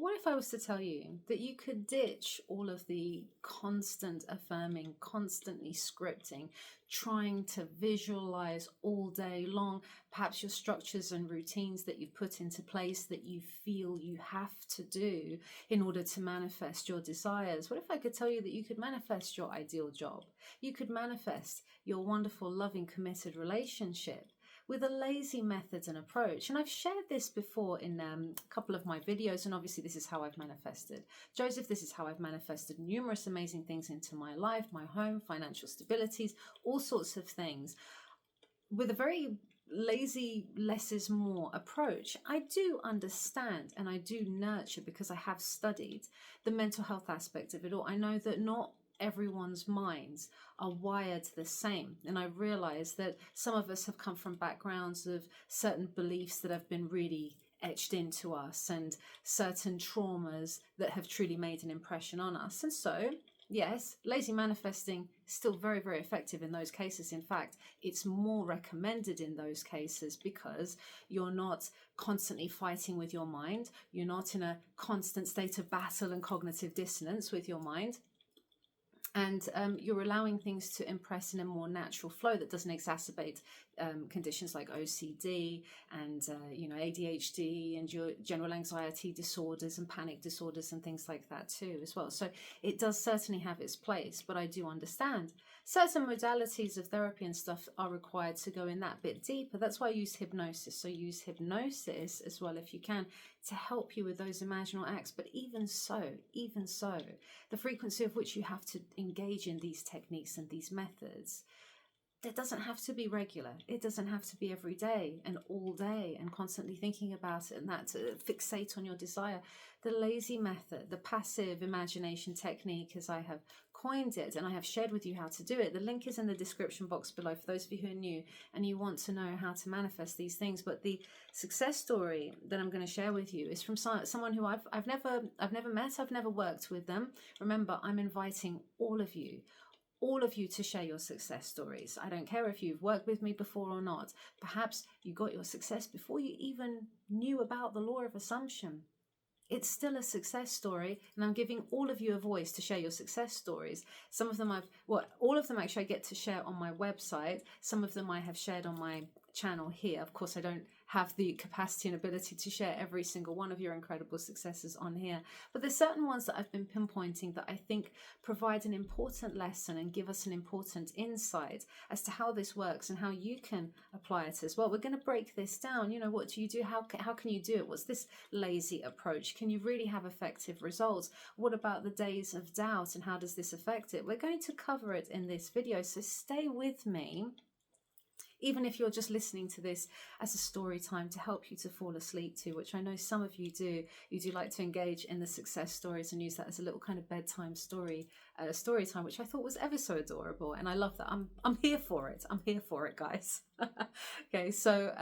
What if I was to tell you that you could ditch all of the constant affirming, constantly scripting, trying to visualize all day long, perhaps your structures and routines that you've put into place that you feel you have to do in order to manifest your desires? What if I could tell you that you could manifest your ideal job? You could manifest your wonderful, loving, committed relationship with a lazy method and approach. And I've shared this before in a couple of my videos, and obviously this is how I've manifested Joseph. This is how I've manifested numerous amazing things into my life, my home, financial stabilities, all sorts of things, with a very lazy, less is more approach. I do understand and I do nurture, because I have studied the mental health aspect of it all. I know that not everyone's minds are wired the same, and I realize that some of us have come from backgrounds of certain beliefs that have been really etched into us, and certain traumas that have truly made an impression on us. And so yes, lazy manifesting is still very, very effective in those cases. In fact, it's more recommended in those cases, because you're not constantly fighting with your mind. You're not in a constant state of battle and cognitive dissonance with your mind. And you're allowing things to impress in a more natural flow that doesn't exacerbate conditions like OCD and ADHD and your general anxiety disorders and panic disorders and things like that too as well. So it does certainly have its place, but I do understand certain modalities of therapy and stuff are required to go in that bit deeper. That's why I use hypnosis. So use hypnosis as well if you can, to help you with those imaginal acts. But even so, the frequency of which you have to engage in these techniques and these methods, it doesn't have to be regular. It doesn't have to be every day and all day and constantly thinking about it and that to fixate on your desire. The lazy method, the passive imagination technique, as I have coined it, and I have shared with you how to do it. The link is in the description box below for those of you who are new and you want to know how to manifest these things. But the success story that I'm going to share with you is from someone who I've never met. I've never worked with them. Remember, I'm inviting all of you to share your success stories. I don't care if you've worked with me before or not. Perhaps you got your success before you even knew about the law of assumption. It's still a success story, and I'm giving all of you a voice to share your success stories. Some of them all of them actually I get to share on my website. Some of them I have shared on my channel here. Of course, I don't have the capacity and ability to share every single one of your incredible successes on here, but there's certain ones that I've been pinpointing that I think provide an important lesson and give us an important insight as to how this works and how you can apply it as well. We're going to break this down. What do you do? How can you do it? What's this lazy approach? Can you really have effective results? What about the days of doubt, and how does this affect it? We're going to cover it in this video, so stay with me. Even if you're just listening to this as a story time to help you to fall asleep to, which I know some of you do. You do like to engage in the success stories and use that as a little kind of bedtime story time, which I thought was ever so adorable. And I love that. I'm here for it. I'm here for it, guys. Okay, so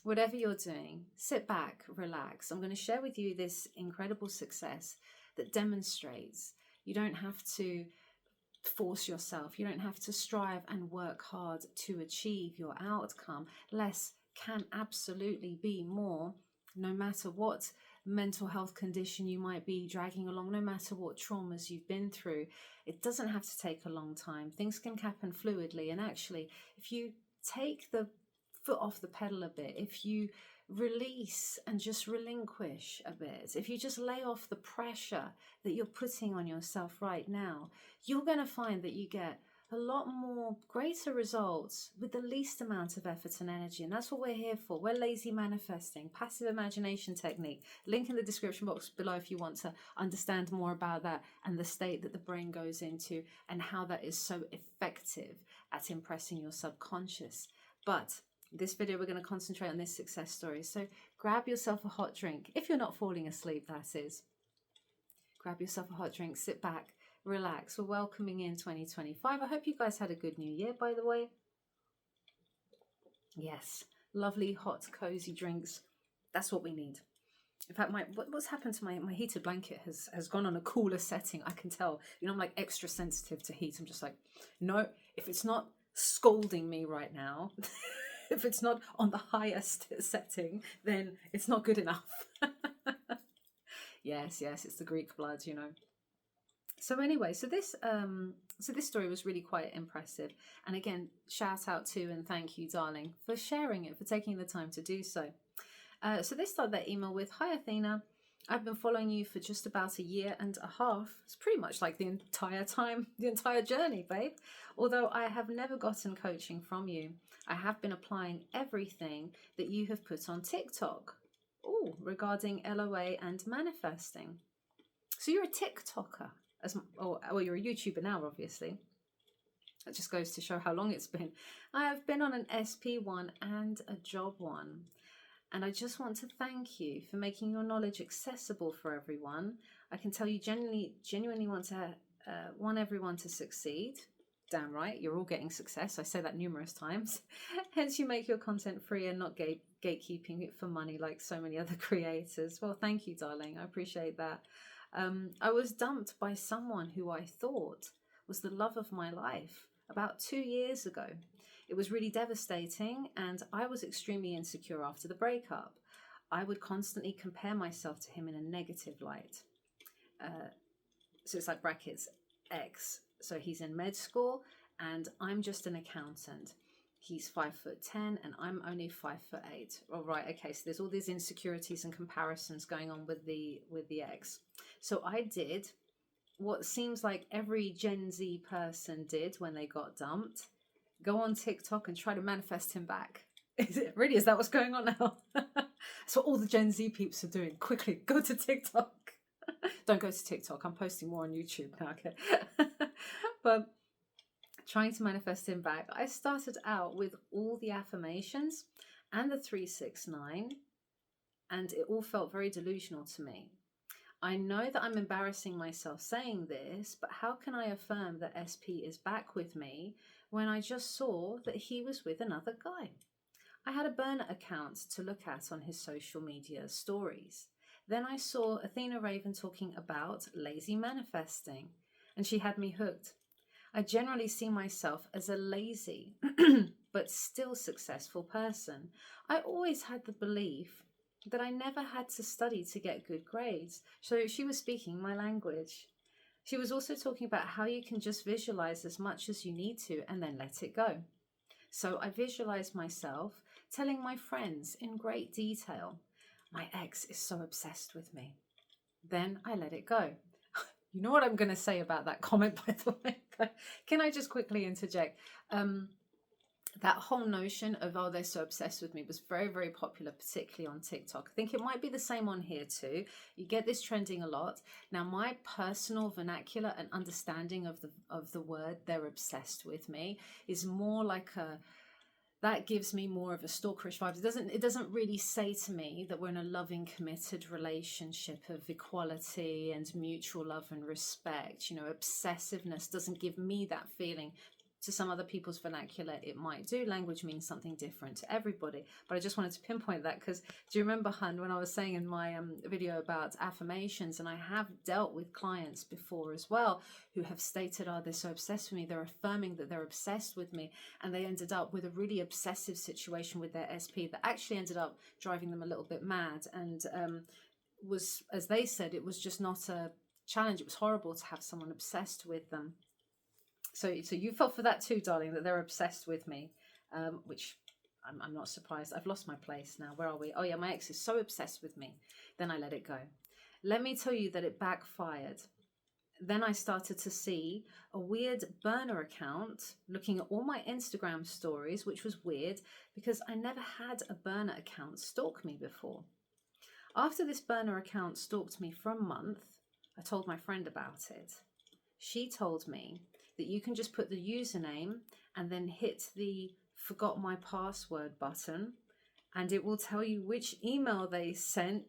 whatever you're doing, sit back, relax. I'm going to share with you this incredible success that demonstrates you don't have to force yourself. You don't have to strive and work hard to achieve your outcome. Less can absolutely be more, no matter what mental health condition you might be dragging along, no matter what traumas you've been through. It doesn't have to take a long time. Things can happen fluidly. And actually, if you take the foot off the pedal a bit, if you release and just relinquish a bit, if you just lay off the pressure that you're putting on yourself right now, you're going to find that you get a lot more greater results with the least amount of effort and energy. And that's what we're here for. We're lazy manifesting, passive imagination technique. Link in the description box below if you want to understand more about that and the state that the brain goes into and how that is so effective at impressing your subconscious. But this video, we're going to concentrate on this success story. So grab yourself a hot drink. If you're not falling asleep, that is. Grab yourself a hot drink, sit back, relax. We're welcoming in 2025. I hope you guys had a good new year, by the way. Yes, lovely, hot, cozy drinks. That's what we need. In fact, what's happened to my heated blanket has gone on a cooler setting. I can tell. I'm like extra sensitive to heat. I'm just like, no, if it's not scalding me right now, if it's not on the highest setting, then it's not good enough. Yes, yes, it's the Greek blood, you know. So anyway, so this story was really quite impressive. And again, shout out to and thank you, darling, for sharing it, for taking the time to do so. So they started their email with, "Hi Athena, I've been following you for just about a year and a half. It's pretty much like the entire time, the entire journey, babe. Although I have never gotten coaching from you, I have been applying everything that you have put on TikTok. Oh, regarding LOA and manifesting. So you're a TikToker, well, you're a YouTuber now, obviously. That just goes to show how long it's been. I have been on an SP1 and a job one. And I just want to thank you for making your knowledge accessible for everyone. I can tell you genuinely want everyone to succeed. Damn right, you're all getting success. I say that numerous times. Hence, you make your content free and not gatekeeping it for money like so many other creators. Well, thank you, darling. I appreciate that. I was dumped by someone who I thought was the love of my life about 2 years ago. It was really devastating, and I was extremely insecure after the breakup. I would constantly compare myself to him in a negative light. So it's like brackets, X. So he's in med school, and I'm just an accountant. He's 5'10" and I'm only 5'8". All right, okay. So there's all these insecurities and comparisons going on with the X. So I did what seems like every Gen Z person did when they got dumped. Go on TikTok and try to manifest him back. Is that what's going on now? That's what all the Gen Z peeps are doing. Quickly, go to TikTok. Don't go to TikTok. I'm posting more on YouTube now, okay? But trying to manifest him back, I started out with all the affirmations and the 369, and it all felt very delusional to me. I know that I'm embarrassing myself saying this, but how can I affirm that SP is back with me when I just saw that he was with another guy? I had a burner account to look at on his social media stories. Then I saw Athena Raven talking about lazy manifesting, and she had me hooked. I generally see myself as a lazy but still successful person. I always had the belief that I never had to study to get good grades. So she was speaking my language. She was also talking about how you can just visualize as much as you need to and then let it go. So I visualized myself telling my friends in great detail, my ex is so obsessed with me. Then I let it go. You know what I'm going to say about that comment, by the way? Can I just quickly interject? That whole notion of, oh, they're so obsessed with me was very, very popular, particularly on TikTok. I think it might be the same on here too. You get this trending a lot. Now, my personal vernacular and understanding of the word "they're obsessed with me" is more like that gives me more of a stalkerish vibe. It doesn't really say to me that we're in a loving, committed relationship of equality and mutual love and respect. You know, obsessiveness doesn't give me that feeling. To some other people's vernacular, it might do. Language means something different to everybody. But I just wanted to pinpoint that because do you remember, Hun, when I was saying in my video about affirmations, and I have dealt with clients before as well who have stated, oh, they're so obsessed with me. They're affirming that they're obsessed with me. And they ended up with a really obsessive situation with their SP that actually ended up driving them a little bit mad. And was, as they said, it was just not a challenge. It was horrible to have someone obsessed with them. So you felt for that too, darling, that they're obsessed with me, which I'm not surprised. I've lost my place now. Where are we? Oh yeah, my ex is so obsessed with me. Then I let it go. Let me tell you that it backfired. Then I started to see a weird burner account looking at all my Instagram stories, which was weird because I never had a burner account stalk me before. After this burner account stalked me for a month, I told my friend about it. She told me that you can just put the username and then hit the forgot my password button and it will tell you which email they sent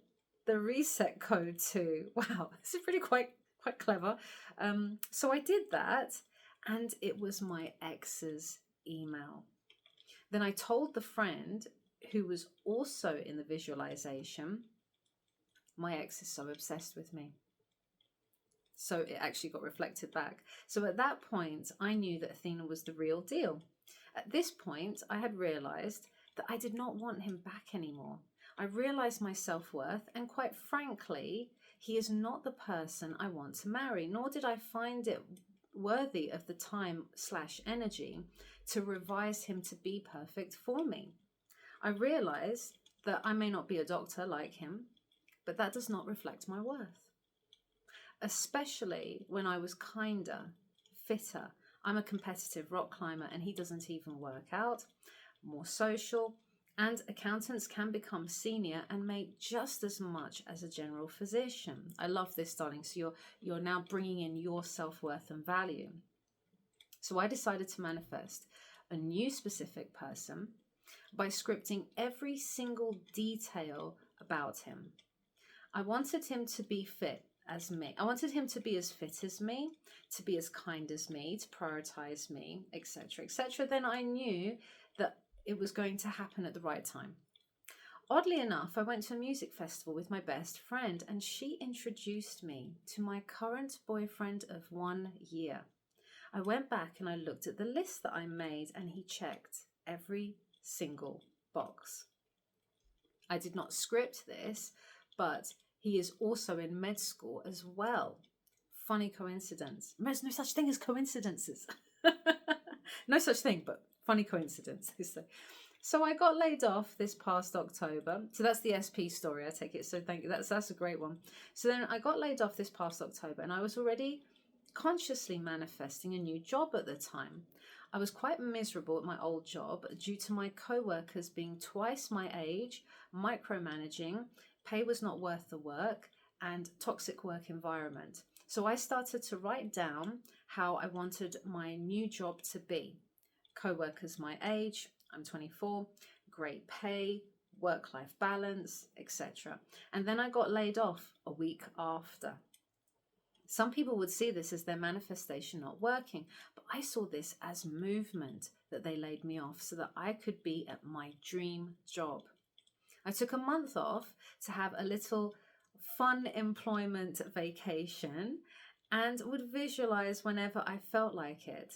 the reset code to. Wow, this is pretty quite clever. So I did that and it was my ex's email. Then I told the friend who was also in the visualization, my ex is so obsessed with me. So it actually got reflected back. So at that point, I knew that Athena was the real deal. At this point, I had realized that I did not want him back anymore. I realized my self-worth, and quite frankly, He is not the person I want to marry, nor did I find it worthy of the time/energy to revise him to be perfect for me. I realize that I may not be a doctor like him, but that does not reflect my worth. Especially when I was kinder, fitter. I'm a competitive rock climber and he doesn't even work out. More social, and accountants can become senior and make just as much as a general physician. I love this, darling. So you're now bringing in your self-worth and value. So I decided to manifest a new specific person by scripting every single detail about him. I wanted him to be fit as me. I wanted him to be as fit as me, to be as kind as me, to prioritize me, etc., etc. Then I knew that it was going to happen at the right time. Oddly enough, I went to a music festival with my best friend and she introduced me to my current boyfriend of 1 year. I went back and I looked at the list that I made and he checked every single box. I did not script this, but he is also in med school as well. Funny coincidence. There's no such thing as coincidences. No such thing, but funny coincidence. So I got laid off this past October. So that's the SP story, I take it. So thank you. That's a great one. So then I got laid off this past October and I was already consciously manifesting a new job at the time. I was quite miserable at my old job due to my co-workers being twice my age, micromanaging, pay was not worth the work, and toxic work environment. So I started to write down how I wanted my new job to be. Co-workers my age, I'm 24, great pay, work-life balance, etc. And then I got laid off a week after. Some people would see this as their manifestation not working, but I saw this as movement that they laid me off so that I could be at my dream job. I took a month off to have a little fun employment vacation and would visualize whenever I felt like it.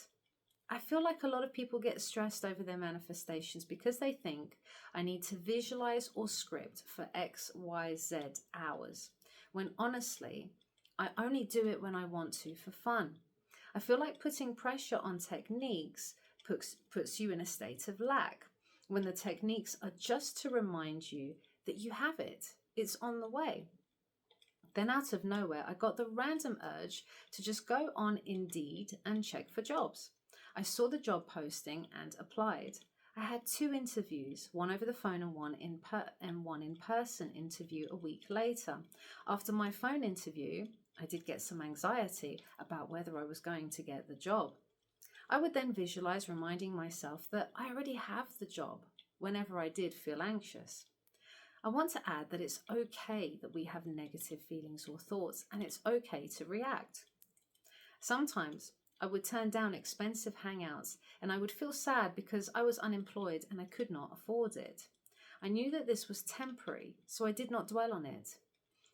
I feel like a lot of people get stressed over their manifestations because they think I need to visualize or script for X, Y, Z hours, when honestly, I only do it when I want to for fun. I feel like putting pressure on techniques puts you in a state of lack, when the techniques are just to remind you that you have it. It's on the way. Then out of nowhere, I got the random urge to just go on Indeed and check for jobs. I saw the job posting and applied. I had 2 interviews, one over the phone and one in-person interview a week later. After my phone interview, I did get some anxiety about whether I was going to get the job. I would then visualize reminding myself that I already have the job whenever I did feel anxious. I want to add that it's okay that we have negative feelings or thoughts, and it's okay to react. Sometimes I would turn down expensive hangouts and I would feel sad because I was unemployed and I could not afford it. I knew that this was temporary, so I did not dwell on it.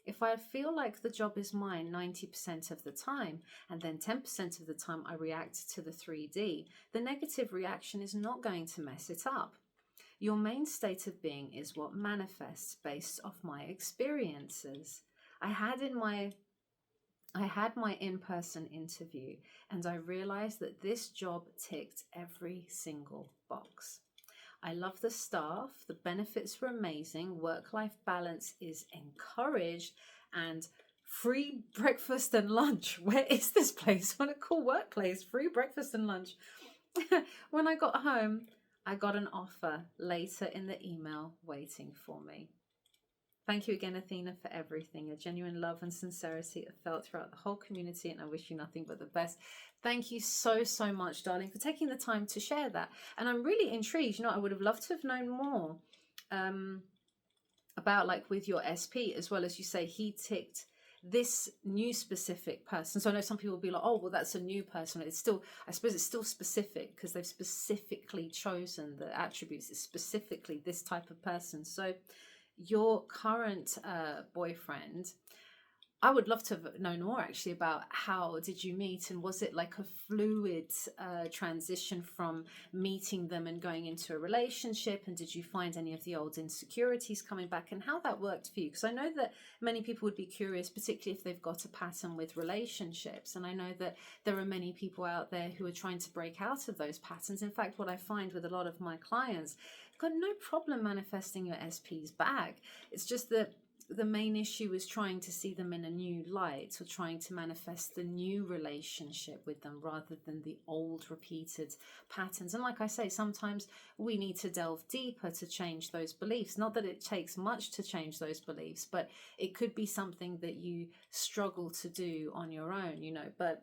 If I feel like the job is mine 90% of the time, and then 10% of the time I react to the 3D, the negative reaction is not going to mess it up. Your main state of being is what manifests based off my experiences. I had my in-person interview and I realized that this job ticked every single box. I love the staff, the benefits were amazing, work-life balance is encouraged, and free breakfast and lunch. Where is this place? What a cool workplace, free breakfast and lunch. When I got home, I got an offer later in the email waiting for me. Thank you again, Athena, for everything. Your genuine love and sincerity are felt throughout the whole community, and I wish you nothing but the best. Thank you so, so much, darling, for taking the time to share that. And I'm really intrigued. You know, I would have loved to have known more about, like, with your SP, as well as you say, he ticked this new specific person. So I know some people will be like, oh, well, that's a new person. It's still, I suppose it's still specific because they've specifically chosen the attributes. It's specifically this type of person. So your current boyfriend, I would love to have known more actually about how did you meet, and was it like a fluid transition from meeting them and going into a relationship, and did you find any of the old insecurities coming back, and how that worked for you? Because I know that many people would be curious, particularly if they've got a pattern with relationships, and I know that there are many people out there who are trying to break out of those patterns. In fact, what I find with a lot of my clients, got no problem manifesting your SPs back. It's just that the main issue is trying to see them in a new light, or trying to manifest the new relationship with them rather than the old repeated patterns. And like I say, sometimes we need to delve deeper to change those beliefs. Not that it takes much to change those beliefs, but it could be something that you struggle to do on your own, you know. But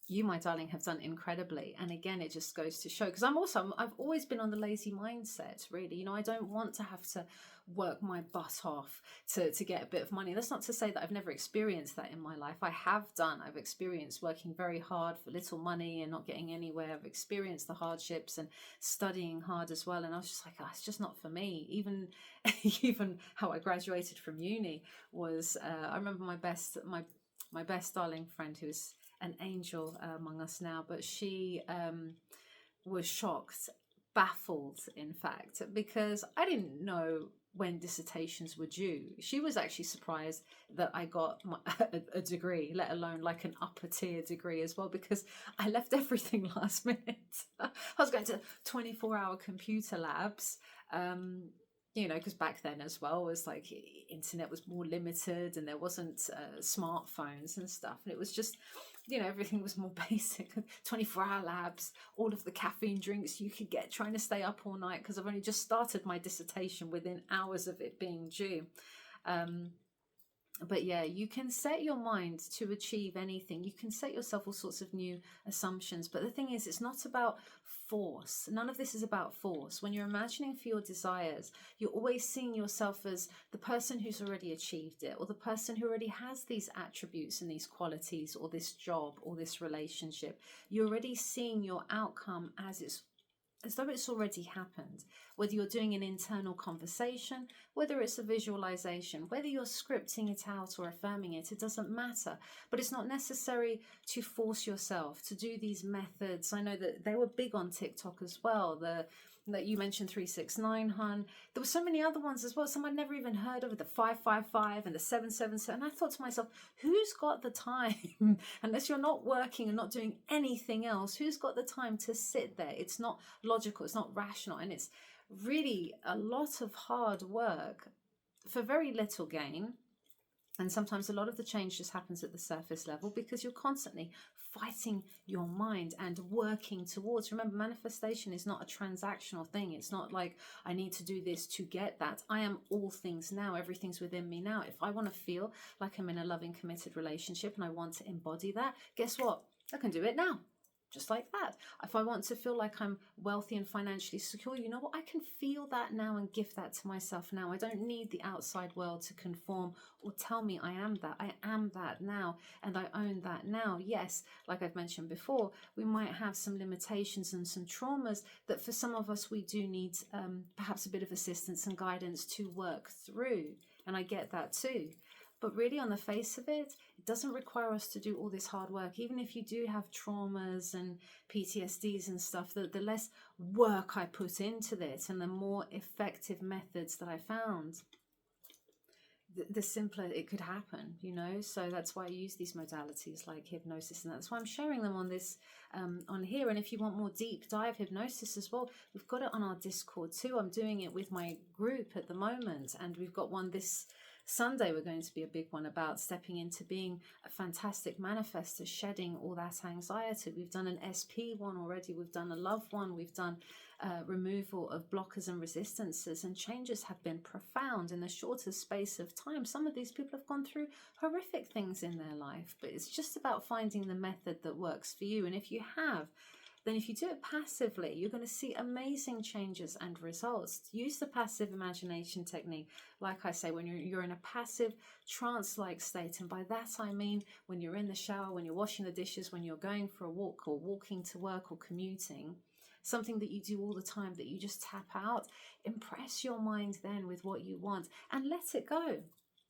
you, my darling, have done incredibly. And again, it just goes to show, because I've always been on the lazy mindset, really. You know, I don't want to have to work my butt off to get a bit of money. That's not to say that I've never experienced that in my life. I've experienced working very hard for little money and not getting anywhere. I've experienced the hardships and studying hard as well. And I was just like, oh, it's just not for me. Even how I graduated from uni was, I remember my best darling friend, who is an angel among us now, but she was shocked, baffled, in fact, because I didn't know when dissertations were due. She was actually surprised that I got a degree, let alone like an upper tier degree as well, because I left everything last minute. I was going to 24-hour computer labs, you know, because back then as well, was like internet was more limited, and there wasn't smartphones and stuff, and it was just, you know, everything was more basic. 24-hour labs, all of the caffeine drinks you could get, trying to stay up all night, because I've only just started my dissertation within hours of it being due. But yeah, you can set your mind to achieve anything. You can set yourself all sorts of new assumptions. But the thing is, it's not about force. None of this is about force. When you're imagining for your desires, you're always seeing yourself as the person who's already achieved it, or the person who already has these attributes and these qualities, or this job, or this relationship. You're already seeing your outcome as though it's already happened. Whether you're doing an internal conversation, whether it's a visualization, whether you're scripting it out or affirming it, it doesn't matter. But it's not necessary to force yourself to do these methods. I know that they were big on TikTok as well. That you mentioned 369, hun. There were so many other ones as well. Some I'd never even heard of, the 555 and the 777. And I thought to myself, who's got the time? Unless you're not working and not doing anything else, who's got the time to sit there? It's not logical, it's not rational, and it's really a lot of hard work for very little gain. And sometimes a lot of the change just happens at the surface level, because you're constantly fighting your mind and working towards. Remember, manifestation is not a transactional thing. It's not like I need to do this to get that. I am all things now. Everything's within me now. If I want to feel like I'm in a loving, committed relationship and I want to embody that, guess what? I can do it now. Just like that. If I want to feel like I'm wealthy and financially secure, you know what? I can feel that now and give that to myself now. I don't need the outside world to conform or tell me I am that. I am that now, and I own that now. Yes, like I've mentioned before, we might have some limitations and some traumas that for some of us we do need perhaps a bit of assistance and guidance to work through. And I get that too. But really, on the face of it, it doesn't require us to do all this hard work. Even if you do have traumas and PTSDs and stuff, the less work I put into this and the more effective methods that I found, the simpler it could happen, you know. So that's why I use these modalities like hypnosis, and that's why I'm sharing them on this on here. And if you want more deep dive hypnosis as well, we've got it on our Discord too. I'm doing it with my group at the moment, and we've got one this Sunday. We're going to be a big one about stepping into being a fantastic manifester, shedding all that anxiety. We've done an SP one already. We've done a love one. We've done removal of blockers and resistances, and changes have been profound in the shortest space of time. Some of these people have gone through horrific things in their life, but it's just about finding the method that works for you. And if you have, then if you do it passively, you're going to see amazing changes and results. Use the passive imagination technique. Like I say, when you're in a passive trance-like state, and by that I mean when you're in the shower, when you're washing the dishes, when you're going for a walk or walking to work or commuting, something that you do all the time that you just tap out, impress your mind then with what you want and let it go.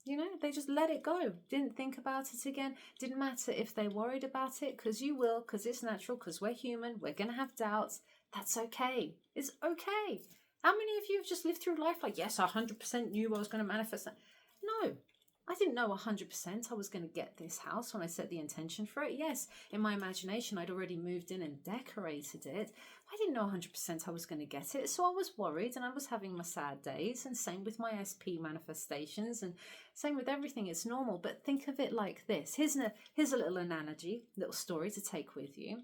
You know, they just let it go. Didn't think about it again. Didn't matter if they worried about it, because you will, because it's natural, because we're human. We're going to have doubts. That's okay. It's okay. How many of you have just lived through life like, yes, I 100% knew I was going to manifest that? No, I didn't know 100% I was going to get this house when I set the intention for it. Yes, in my imagination, I'd already moved in and decorated it. I didn't know 100% I was going to get it. So I was worried and I was having my sad days, and same with my SP manifestations and same with everything. It's normal. But think of it like this. Here's a little analogy, little story to take with you.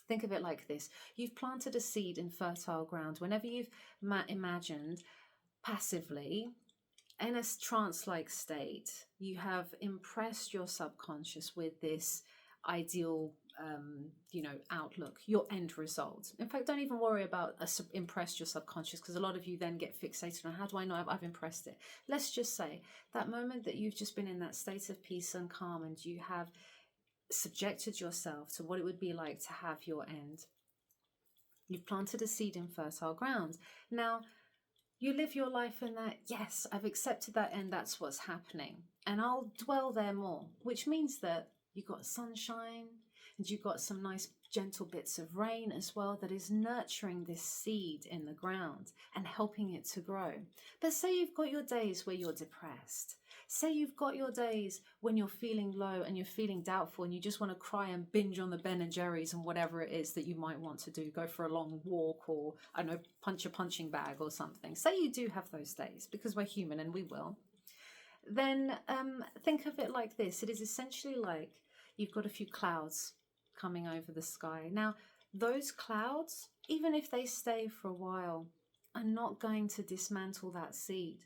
Think of it like this. You've planted a seed in fertile ground. Whenever you've imagined passively, in a trance-like state, you have impressed your subconscious with this ideal, outlook, your end result. In fact, don't even worry about impressed your subconscious, because a lot of you then get fixated on, how do I know I've impressed it? Let's just say that moment that you've just been in that state of peace and calm, and you have subjected yourself to what it would be like to have your end. You've planted a seed in fertile ground. Now, you live your life in that, yes, I've accepted that end, that's what's happening. And I'll dwell there more, which means that you've got sunshine and you've got some nice gentle bits of rain as well that is nurturing this seed in the ground and helping it to grow. But say you've got your days where you're depressed. Say you've got your days when you're feeling low and you're feeling doubtful and you just want to cry and binge on the Ben and Jerry's and whatever it is that you might want to do, go for a long walk, or, I don't know, punch a punching bag or something. Say you do have those days, because we're human and we will. Then think of it like this. It is essentially like you've got a few clouds coming over the sky. Now, those clouds, even if they stay for a while, are not going to dismantle that seed.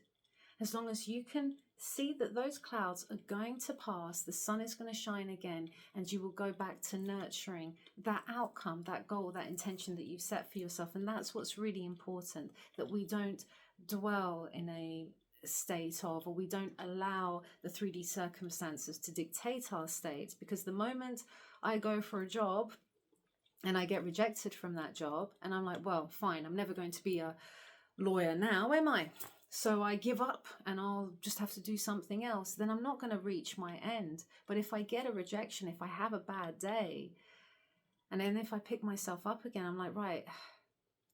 As long as you can see that those clouds are going to pass, the sun is going to shine again, and you will go back to nurturing that outcome, that goal, that intention that you've set for yourself. And that's what's really important, that we don't dwell in a state of, or we don't allow the 3D circumstances to dictate our state. Because the moment I go for a job and I get rejected from that job, and I'm like, well, fine, I'm never going to be a lawyer now, am I? So I give up and I'll just have to do something else. Then I'm not going to reach my end. But if I get a rejection, if I have a bad day, and then if I pick myself up again, I'm like, right,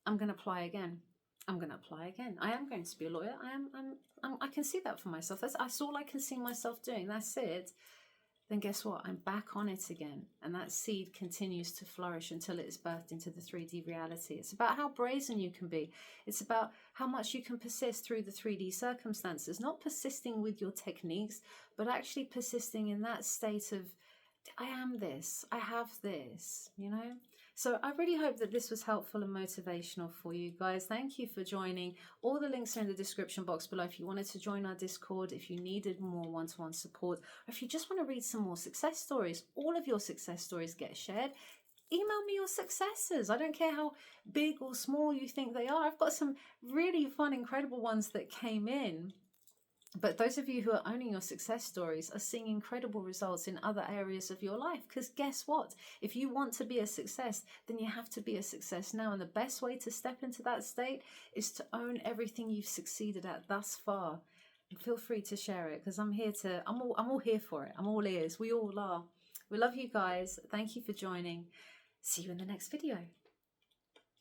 I'm going to apply again. I'm going to apply again. I am going to be a lawyer. I can see that for myself. That's all I can see myself doing. That's it. Then guess what? I'm back on it again. And that seed continues to flourish until it's birthed into the 3D reality. It's about how brazen you can be. It's about how much you can persist through the 3D circumstances, not persisting with your techniques, but actually persisting in that state of, I am this, I have this, you know? So I really hope that this was helpful and motivational for you guys. Thank you for joining. All the links are in the description box below if you wanted to join our Discord, if you needed more one-to-one support, or if you just want to read some more success stories. All of your success stories get shared. Email me your successes. I don't care how big or small you think they are. I've got some really fun, incredible ones that came in. But those of you who are owning your success stories are seeing incredible results in other areas of your life. Because guess what? If you want to be a success, then you have to be a success now. And the best way to step into that state is to own everything you've succeeded at thus far. And feel free to share it, because I'm all here for it. I'm all ears. We all are. We love you guys. Thank you for joining. See you in the next video.